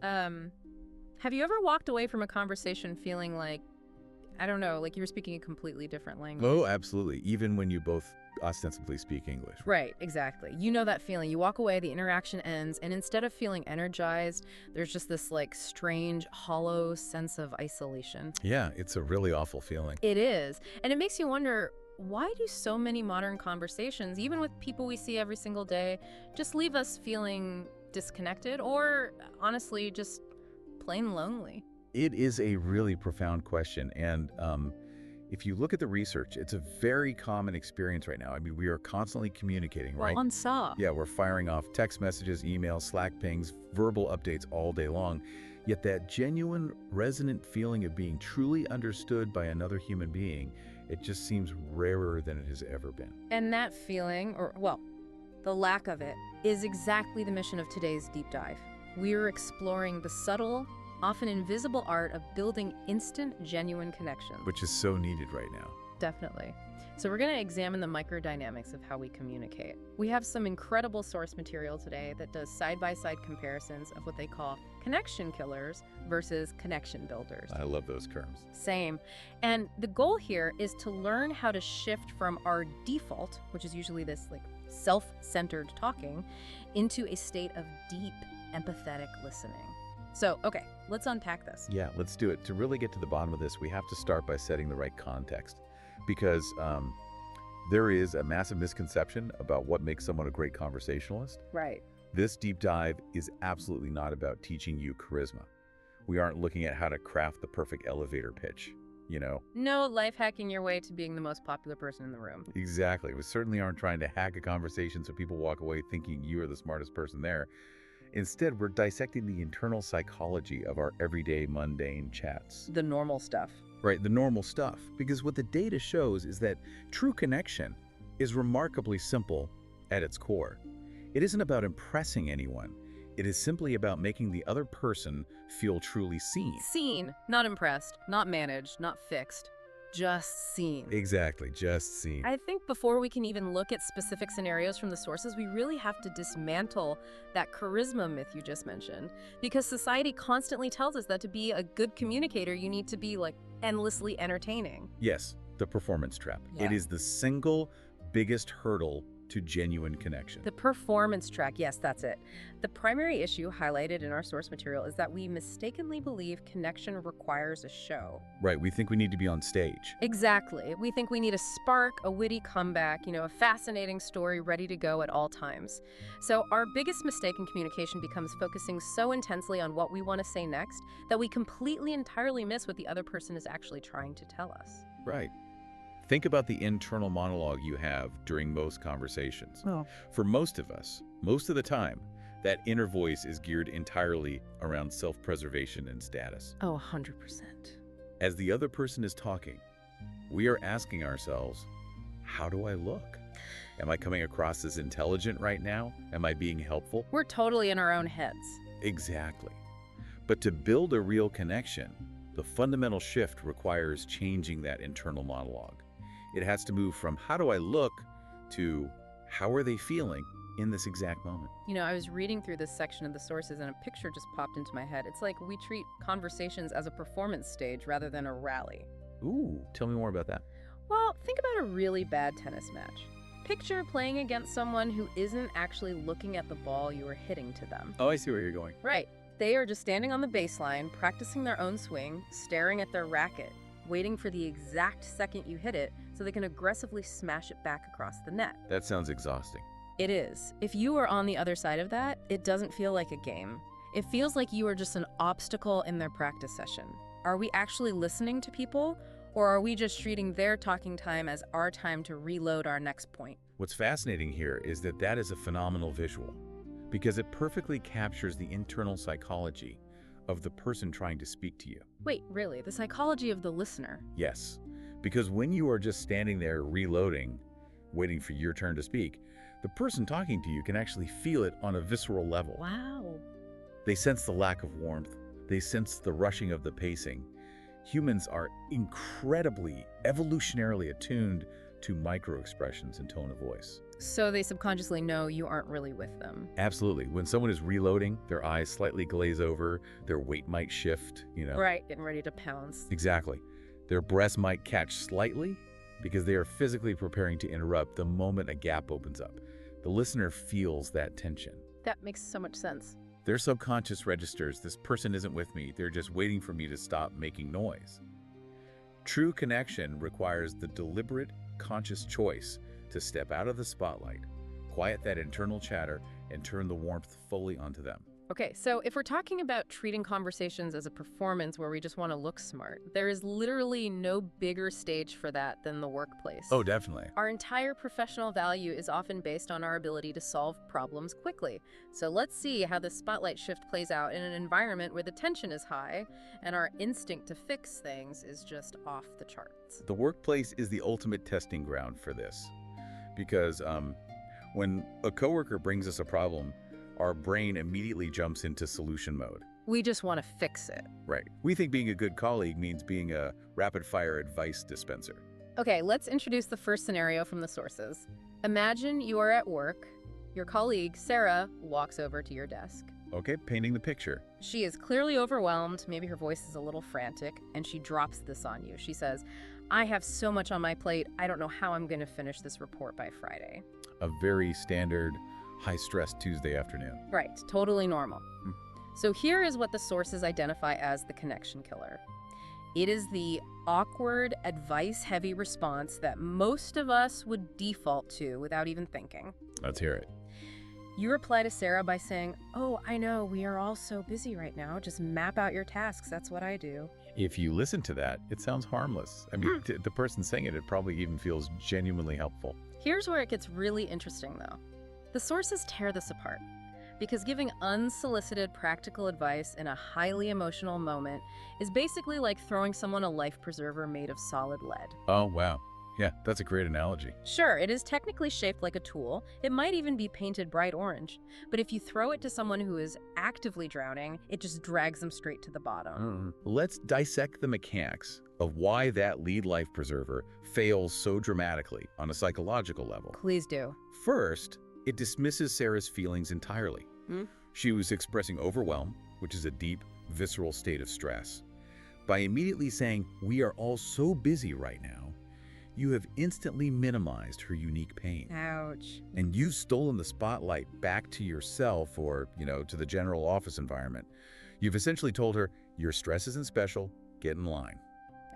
Have you ever walked away from a conversation feeling like, I don't know, like you were speaking a completely different language? Oh, absolutely. Even when you both ostensibly speak English. Right, exactly. You know that feeling. You walk away, the interaction ends, and instead of feeling energized, there's just this like strange, hollow sense of isolation. Yeah, it's a really awful feeling. It is. And it makes you wonder, why do so many modern conversations, even with people we see every single day, just leave us feeling disconnected or honestly just plain lonely? It is a really profound question. And if you look at the research, it's a very common experience right now. I mean, we are constantly communicating, right? On saw. Yeah, we're firing off text messages, emails, Slack pings, verbal updates all day long. Yet that genuine, resonant feeling of being truly understood by another human being, it just seems rarer than it has ever been. And that feeling, or well, the lack of it, is exactly the mission of today's deep dive. We're exploring the subtle, often invisible art of building instant, genuine connections. Which is so needed right now. Definitely. So we're going to examine the microdynamics of how we communicate. We have some incredible source material today that does side-by-side comparisons of what they call connection killers versus connection builders. I love those terms. Same. And the goal here is to learn how to shift from our default, which is usually this like self-centered talking, into a state of deep, empathetic listening. So, okay, let's unpack this. Yeah, let's do it. To really get to the bottom of this, we have to start by setting the right context. Because there is a massive misconception about what makes someone a great conversationalist. Right. This deep dive is absolutely not about teaching you charisma. We aren't looking at how to craft the perfect elevator pitch, you know? No life hacking your way to being the most popular person in the room. Exactly. We certainly aren't trying to hack a conversation so people walk away thinking you are the smartest person there. Instead, we're dissecting the internal psychology of our everyday mundane chats. The normal stuff. Right, the normal stuff. Because what the data shows is that true connection is remarkably simple at its core. It isn't about impressing anyone. It is simply about making the other person feel truly seen. Seen, not impressed, not managed, not fixed. Just seen. Exactly, just seen. I think before we can even look at specific scenarios from the sources, we really have to dismantle that charisma myth you just mentioned. Because society constantly tells us that to be a good communicator, you need to be like endlessly entertaining. Yes, the performance trap. Yeah. It is the single biggest hurdle to genuine connection. The performance track, yes, that's it. The primary issue highlighted in our source material is that we mistakenly believe connection requires a show. Right, we think we need to be on stage. Exactly. We think we need a spark, a witty comeback, a fascinating story ready to go at all times. So our biggest mistake in communication becomes focusing so intensely on what we want to say next that we completely entirely miss what the other person is actually trying to tell us. Right. Think about the internal monologue you have during most conversations. Oh. For most of us, most of the time, that inner voice is geared entirely around self-preservation and status. Oh, 100%. As the other person is talking, we are asking ourselves, how do I look? Am I coming across as intelligent right now? Am I being helpful? We're totally in our own heads. Exactly. But to build a real connection, the fundamental shift requires changing that internal monologue. It has to move from how do I look to how are they feeling in this exact moment. I was reading through this section of the sources and a picture just popped into my head. It's like we treat conversations as a performance stage rather than a rally. Ooh, tell me more about that. Well, think about a really bad tennis match. Picture playing against someone who isn't actually looking at the ball you are hitting to them. Oh, I see where you're going. Right. They are just standing on the baseline, practicing their own swing, staring at their racket, waiting for the exact second you hit it so they can aggressively smash it back across the net. That sounds exhausting. It is. If you are on the other side of that, it doesn't feel like a game. It feels like you are just an obstacle in their practice session. Are we actually listening to people, or are we just treating their talking time as our time to reload our next point? What's fascinating here is that that is a phenomenal visual, because it perfectly captures the internal psychology of the person trying to speak to you. Wait, really? The psychology of the listener? Yes, because when you are just standing there reloading, waiting for your turn to speak, the person talking to you can actually feel it on a visceral level. Wow. They sense the lack of warmth. They sense the rushing of the pacing. Humans are incredibly, evolutionarily attuned to micro-expressions and tone of voice. So they subconsciously know you aren't really with them. Absolutely. When someone is reloading, their eyes slightly glaze over, their weight might shift. Right, getting ready to pounce. Exactly. Their breath might catch slightly because they are physically preparing to interrupt the moment a gap opens up. The listener feels that tension. That makes so much sense. Their subconscious registers, this person isn't with me, they're just waiting for me to stop making noise. True connection requires the deliberate, conscious choice to step out of the spotlight, quiet that internal chatter, and turn the warmth fully onto them. Okay, so if we're talking about treating conversations as a performance where we just want to look smart, there is literally no bigger stage for that than the workplace. Oh, definitely. Our entire professional value is often based on our ability to solve problems quickly. So let's see how the spotlight shift plays out in an environment where the tension is high and our instinct to fix things is just off the charts. The workplace is the ultimate testing ground for this. Because when a coworker brings us a problem, our brain immediately jumps into solution mode. We just want to fix it. Right. We think being a good colleague means being a rapid-fire advice dispenser. Okay, let's introduce the first scenario from the sources. Imagine you are at work. Your colleague, Sarah, walks over to your desk. Okay, painting the picture. She is clearly overwhelmed, maybe her voice is a little frantic, and she drops this on you. She says, I have so much on my plate, I don't know how I'm going to finish this report by Friday. A very standard, high-stress Tuesday afternoon. Right, totally normal. So here is what the sources identify as the connection killer. It is the awkward, advice-heavy response that most of us would default to without even thinking. Let's hear it. You reply to Sarah by saying, oh, I know, we are all so busy right now. Just map out your tasks. That's what I do. If you listen to that, it sounds harmless. I mean, the person saying it probably even feels genuinely helpful. Here's where it gets really interesting, though. The sources tear this apart. Because giving unsolicited practical advice in a highly emotional moment is basically like throwing someone a life preserver made of solid lead. Oh, wow. Yeah, that's a great analogy. Sure, it is technically shaped like a tool. It might even be painted bright orange. But if you throw it to someone who is actively drowning, it just drags them straight to the bottom. Let's dissect the mechanics of why that lead life preserver fails so dramatically on a psychological level. Please do. First, it dismisses Sarah's feelings entirely. She was expressing overwhelm, which is a deep, visceral state of stress. By immediately saying, we are all so busy right now, you have instantly minimized her unique pain. Ouch. And you've stolen the spotlight back to yourself or, to the general office environment. You've essentially told her, your stress isn't special, get in line.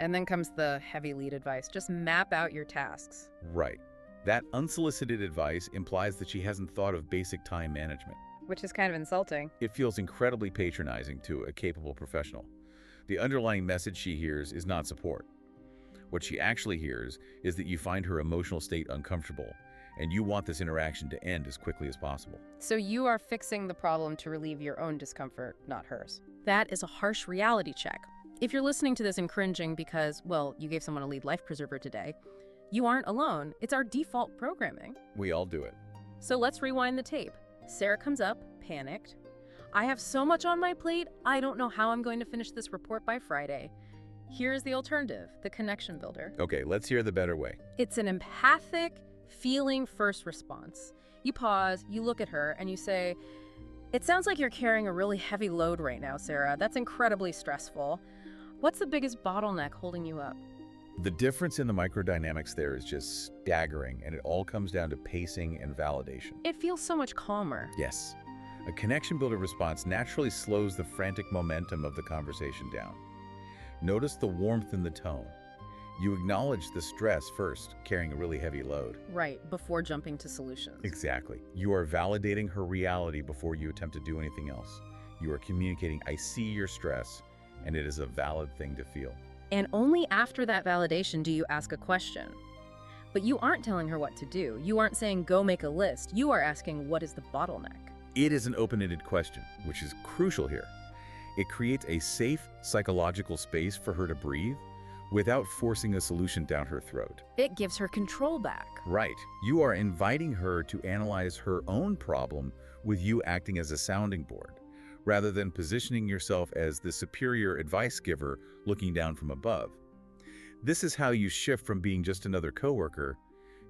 And then comes the heavy lead advice. Just map out your tasks. Right. That unsolicited advice implies that she hasn't thought of basic time management. Which is kind of insulting. It feels incredibly patronizing to a capable professional. The underlying message she hears is not support. What she actually hears is that you find her emotional state uncomfortable, and you want this interaction to end as quickly as possible. So you are fixing the problem to relieve your own discomfort, not hers. That is a harsh reality check. If you're listening to this and cringing because, well, you gave someone a lead life preserver today, you aren't alone. It's our default programming. We all do it. So let's rewind the tape. Sarah comes up, panicked. I have so much on my plate, I don't know how I'm going to finish this report by Friday. Here's the alternative, the connection builder. Okay, let's hear the better way. It's an empathic, feeling first response. You pause, you look at her, and you say, it sounds like you're carrying a really heavy load right now, Sarah. That's incredibly stressful. What's the biggest bottleneck holding you up? The difference in the microdynamics there is just staggering, and it all comes down to pacing and validation. It feels so much calmer. Yes. A connection builder response naturally slows the frantic momentum of the conversation down. Notice the warmth in the tone. You acknowledge the stress first, carrying a really heavy load. Right, before jumping to solutions. Exactly. You are validating her reality before you attempt to do anything else. You are communicating, I see your stress, and it is a valid thing to feel. And only after that validation do you ask a question. But you aren't telling her what to do. You aren't saying, go make a list. You are asking, what is the bottleneck? It is an open-ended question, which is crucial here. It creates a safe psychological space for her to breathe without forcing a solution down her throat. It gives her control back. Right. You are inviting her to analyze her own problem with you acting as a sounding board, rather than positioning yourself as the superior advice giver looking down from above. This is how you shift from being just another coworker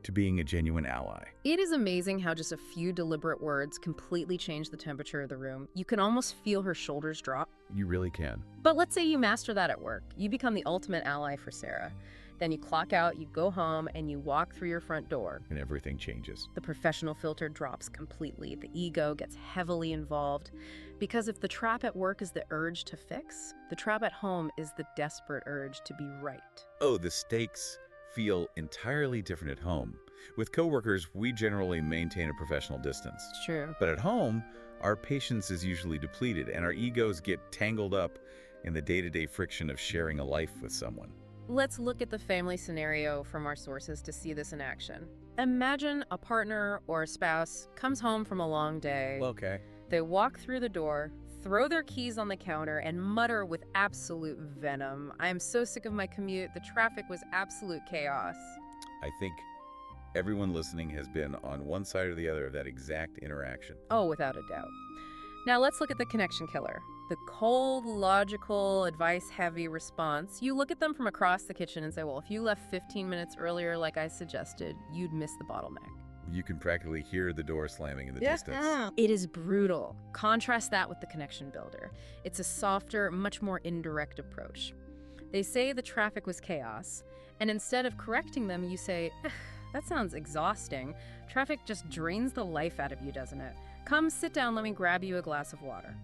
to being a genuine ally. It is amazing how just a few deliberate words completely change the temperature of the room. You can almost feel her shoulders drop. You really can. But let's say you master that at work. You become the ultimate ally for Sarah. Then you clock out, you go home, and you walk through your front door. And everything changes. The professional filter drops completely. The ego gets heavily involved. Because if the trap at work is the urge to fix, the trap at home is the desperate urge to be right. Oh, the stakes feel entirely different at home. With coworkers, we generally maintain a professional distance. True. But at home, our patience is usually depleted and our egos get tangled up in the day-to-day friction of sharing a life with someone. Let's look at the family scenario from our sources to see this in action. Imagine a partner or a spouse comes home from a long day. Okay. They walk through the door, throw their keys on the counter, and mutter with absolute venom, "I am so sick of my commute. The traffic was absolute chaos." I think everyone listening has been on one side or the other of that exact interaction. Oh, without a doubt. Now let's look at the connection killer. The cold, logical, advice-heavy response. You look at them from across the kitchen and say, well, if you left 15 minutes earlier like I suggested, you'd miss the bottleneck. You can practically hear the door slamming in the distance. It is brutal. Contrast that with the connection builder. It's a softer, much more indirect approach. They say the traffic was chaos, and instead of correcting them, you say, that sounds exhausting. Traffic just drains the life out of you, doesn't it? Come sit down, let me grab you a glass of water.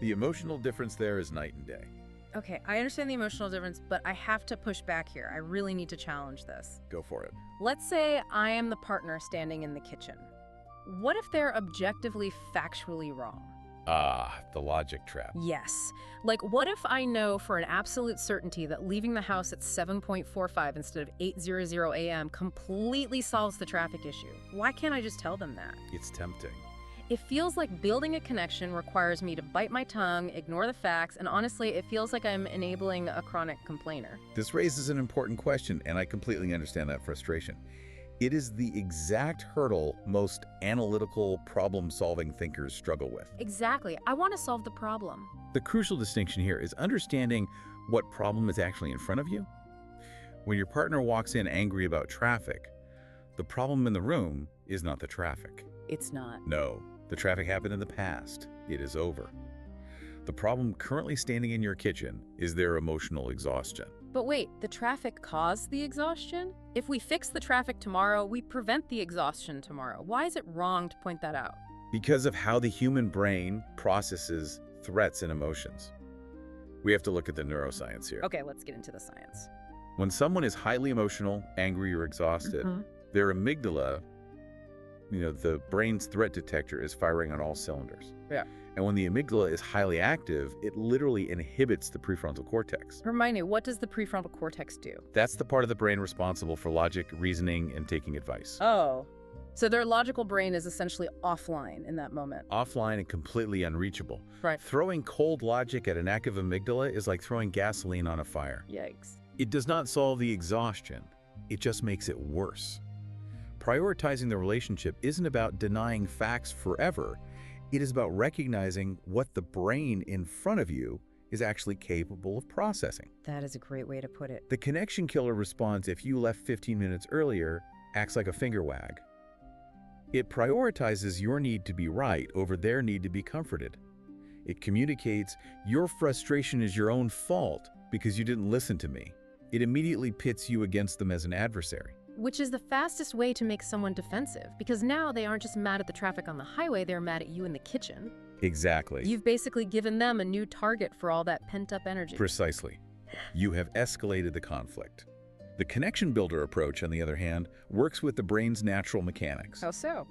The emotional difference there is night and day. Okay, I understand the emotional difference, but I have to push back here. I really need to challenge this. Go for it. Let's say I am the partner standing in the kitchen. What if they're objectively factually wrong? Ah, the logic trap. Yes. Like, what if I know for an absolute certainty that leaving the house at 7:45 instead of 8:00 a.m. completely solves the traffic issue? Why can't I just tell them that? It's tempting. It feels like building a connection requires me to bite my tongue, ignore the facts, and honestly, it feels like I'm enabling a chronic complainer. This raises an important question, and I completely understand that frustration. It is the exact hurdle most analytical, problem-solving thinkers struggle with. Exactly. I want to solve the problem. The crucial distinction here is understanding what problem is actually in front of you. When your partner walks in angry about traffic, the problem in the room is not the traffic. It's not. No, the traffic happened in the past. It is over. The problem currently standing in your kitchen is their emotional exhaustion. But wait, the traffic caused the exhaustion? If we fix the traffic tomorrow, we prevent the exhaustion tomorrow. Why is it wrong to point that out? Because of how the human brain processes threats and emotions. We have to look at the neuroscience here. Okay, let's get into the science. When someone is highly emotional, angry, or exhausted, their amygdala, the brain's threat detector, is firing on all cylinders. Yeah. And when the amygdala is highly active, it literally inhibits the prefrontal cortex. Remind me, what does the prefrontal cortex do? That's the part of the brain responsible for logic, reasoning, and taking advice. Oh, so their logical brain is essentially offline in that moment. Offline and completely unreachable. Right. Throwing cold logic at an active amygdala is like throwing gasoline on a fire. Yikes. It does not solve the exhaustion. It just makes it worse. Prioritizing the relationship isn't about denying facts forever. It is about recognizing what the brain in front of you is actually capable of processing. That is a great way to put it. The connection killer response, if you left 15 minutes earlier, acts like a finger wag. It prioritizes your need to be right over their need to be comforted. It communicates, your frustration is your own fault because you didn't listen to me. It immediately pits you against them as an adversary. Which is the fastest way to make someone defensive, because now they aren't just mad at the traffic on the highway, they're mad at you in the kitchen. Exactly. You've basically given them a new target for all that pent-up energy. Precisely. You have escalated the conflict. The connection builder approach, on the other hand, works with the brain's natural mechanics. How so?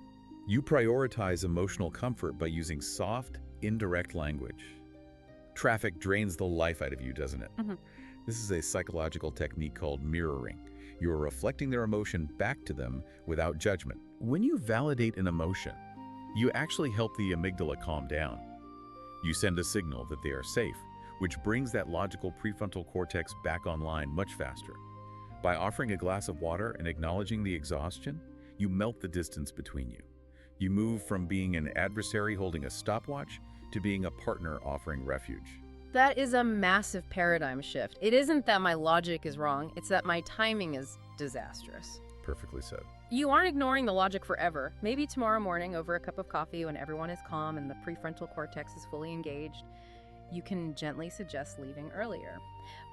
You prioritize emotional comfort by using soft, indirect language. Traffic drains the life out of you, doesn't it? This is a psychological technique called mirroring. You are reflecting their emotion back to them without judgment. When you validate an emotion, you actually help the amygdala calm down. You send a signal that they are safe, which brings that logical prefrontal cortex back online much faster. By offering a glass of water and acknowledging the exhaustion, you melt the distance between you. You move from being an adversary holding a stopwatch to being a partner offering refuge. That is a massive paradigm shift. It isn't that my logic is wrong, it's that my timing is disastrous. Perfectly said. You aren't ignoring the logic forever. Maybe tomorrow morning over a cup of coffee when everyone is calm and the prefrontal cortex is fully engaged, you can gently suggest leaving earlier.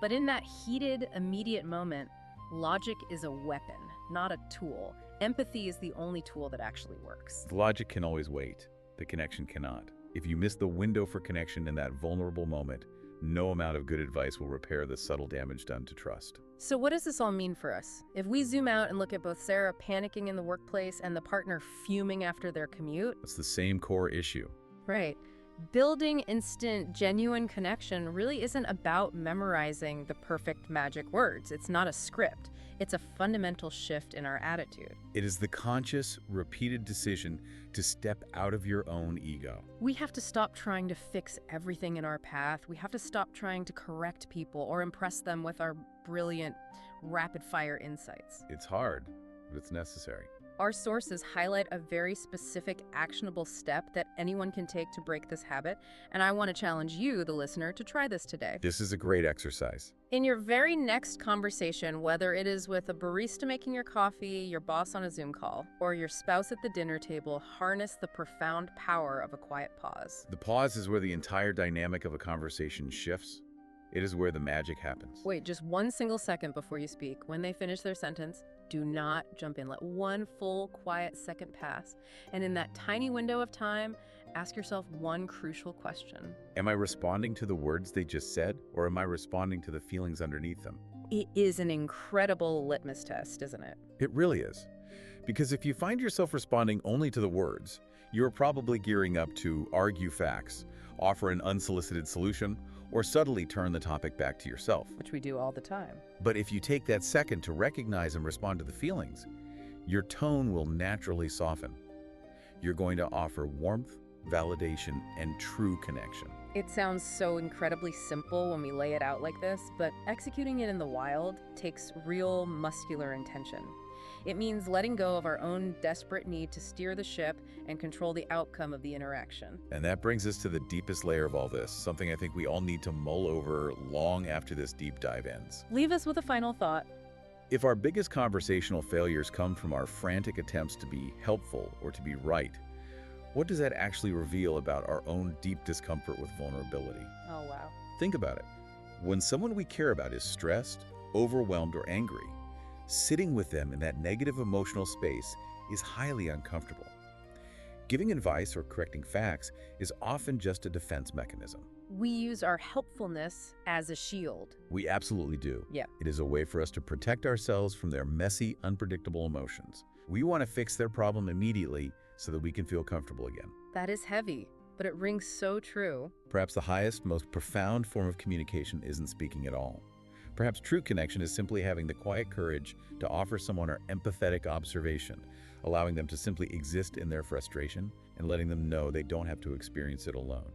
But in that heated, immediate moment, logic is a weapon, not a tool. Empathy is the only tool that actually works. The logic can always wait. The connection cannot. If you miss the window for connection in that vulnerable moment, no amount of good advice will repair the subtle damage done to trust. So what does this all mean for us? If we zoom out and look at both Sarah panicking in the workplace and the partner fuming after their commute, It's the same core issue. right. Building instant, genuine connection really isn't about memorizing the perfect magic words. It's not a script. It's a fundamental shift in our attitude. It is the conscious, repeated decision to step out of your own ego. We have to stop trying to fix everything in our path. We have to stop trying to correct people or impress them with our brilliant, rapid-fire insights. It's hard, but it's necessary. Our sources highlight a very specific, actionable step that anyone can take to break this habit, and I want to challenge you, the listener, to try this today. This is a great exercise. In your very next conversation, whether it is with a barista making your coffee, your boss on a Zoom call, or your spouse at the dinner table, harness the profound power of a quiet pause. The pause is where the entire dynamic of a conversation shifts. It is where the magic happens. Wait just 1 single second before you speak. When they finish their sentence, do not jump in. Let 1 full, quiet second pass. And in that tiny window of time, ask yourself one crucial question. Am I responding to the words they just said, or am I responding to the feelings underneath them? It is an incredible litmus test, isn't it? It really is. Because if you find yourself responding only to the words, you're probably gearing up to argue facts, offer an unsolicited solution, or subtly turn the topic back to yourself. Which we do all the time. But if you take that second to recognize and respond to the feelings, your tone will naturally soften. You're going to offer warmth, validation, and true connection. It sounds so incredibly simple when we lay it out like this, but executing it in the wild takes real muscular intention. It means letting go of our own desperate need to steer the ship and control the outcome of the interaction. And that brings us to the deepest layer of all this, something I think we all need to mull over long after this deep dive ends. Leave us with a final thought. If our biggest conversational failures come from our frantic attempts to be helpful or to be right, what does that actually reveal about our own deep discomfort with vulnerability? Oh, wow. Think about it. When someone we care about is stressed, overwhelmed, or angry, sitting with them in that negative emotional space is highly uncomfortable. Giving advice or correcting facts is often just a defense mechanism. We use our helpfulness as a shield. We absolutely do. Yeah. It is a way for us to protect ourselves from their messy, unpredictable emotions. We want to fix their problem immediately so that we can feel comfortable again. That is heavy, but it rings so true. Perhaps the highest, most profound form of communication isn't speaking at all. Perhaps true connection is simply having the quiet courage to offer someone our empathetic observation, allowing them to simply exist in their frustration and letting them know they don't have to experience it alone.